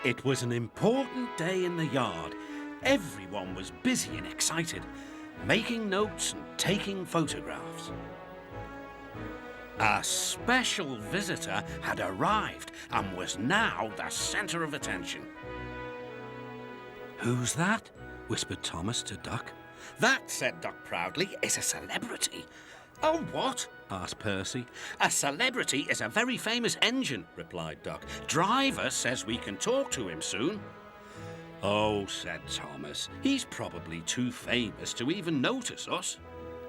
It was an important day in the yard. Everyone was busy and excited, making notes and taking photographs. A special visitor had arrived and was now the centre of attention. "Who's that?" whispered Thomas to Duck. "That," said Duck proudly, "is a celebrity." "Oh, what?" asked Percy. "A celebrity is a very famous engine," replied Duck. "Driver says we can talk to him soon." "Oh," said Thomas, "he's probably too famous to even notice us."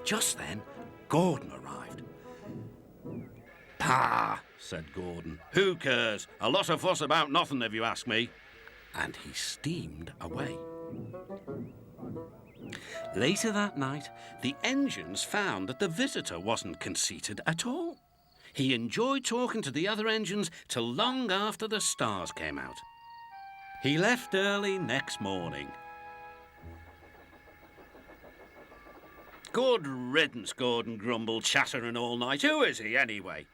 Just then, Gordon arrived. "Pah," said Gordon. "Who cares? A lot of fuss about nothing, if you ask me." And he steamed away. Later that night, the engines found that the visitor wasn't conceited at all. He enjoyed talking to the other engines till long after the stars came out. He left early next morning. "Good riddance," Gordon grumbled, chattering all night. "Who is he, anyway?"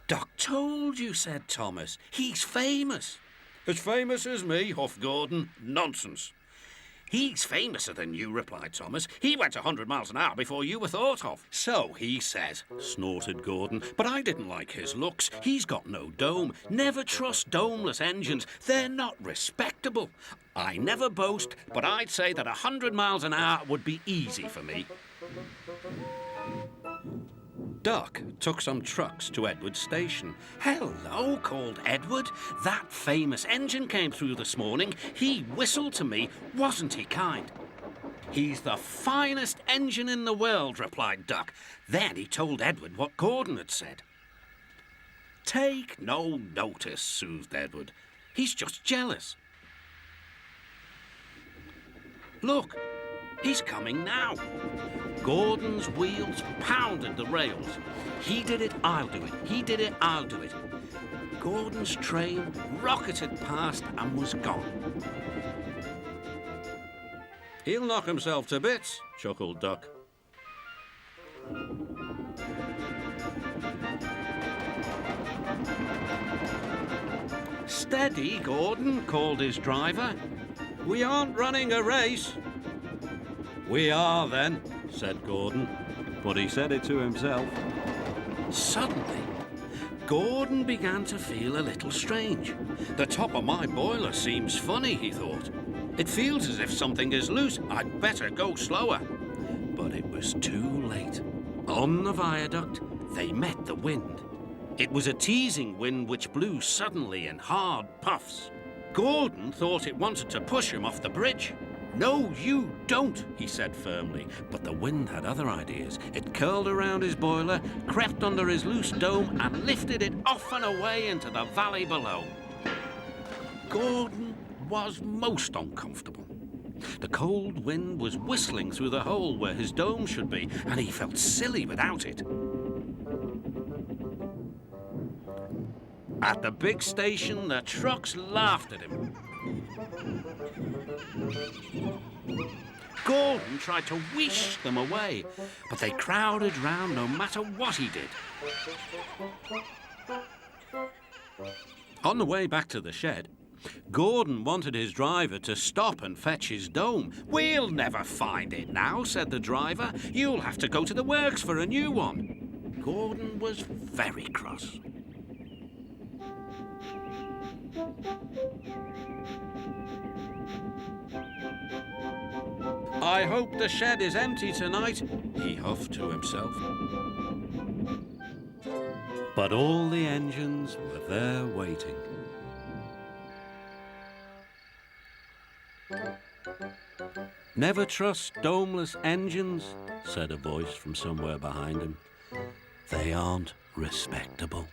"Doc told you," said Thomas. "He's famous." "As famous as me?" huffed Gordon. "Nonsense." "He's famouser than you," replied Thomas. "He went 100 miles an hour before you were thought of." "So he says," snorted Gordon. "But I didn't like his looks. He's got no dome. Never trust domeless engines. They're not respectable. I never boast, but I'd say that 100 miles an hour would be easy for me." Duck took some trucks to Edward's station. "Hello," called Edward. "That famous engine came through this morning. He whistled to me. Wasn't he kind?" "He's the finest engine in the world," replied Duck. Then he told Edward what Gordon had said. "Take no notice," soothed Edward. "He's just jealous. Look, he's coming now." Gordon's wheels pounded the rails. "He did it, I'll do it. He did it, I'll do it." Gordon's train rocketed past and was gone. "He'll knock himself to bits," chuckled Duck. "Steady, Gordon," called his driver. "We aren't running a race." "We are, then," said Gordon, but he said it to himself. Suddenly, Gordon began to feel a little strange. "The top of my boiler seems funny," he thought. "It feels as if something is loose. I'd better go slower." But it was too late. On the viaduct, they met the wind. It was a teasing wind which blew suddenly in hard puffs. Gordon thought it wanted to push him off the bridge. "No, you don't," he said firmly. But the wind had other ideas. It curled around his boiler, crept under his loose dome, and lifted it off and away into the valley below. Gordon was most uncomfortable. The cold wind was whistling through the hole where his dome should be, and he felt silly without it. At the big station, the trucks laughed at him. Gordon tried to whisk them away, but they crowded round no matter what he did. On the way back to the shed, Gordon wanted his driver to stop and fetch his dome. "We'll never find it now," said the driver. "You'll have to go to the works for a new one." Gordon was very cross. "I hope the shed is empty tonight," he huffed to himself. But all the engines were there waiting. "Never trust domeless engines," said a voice from somewhere behind him. "They aren't respectable."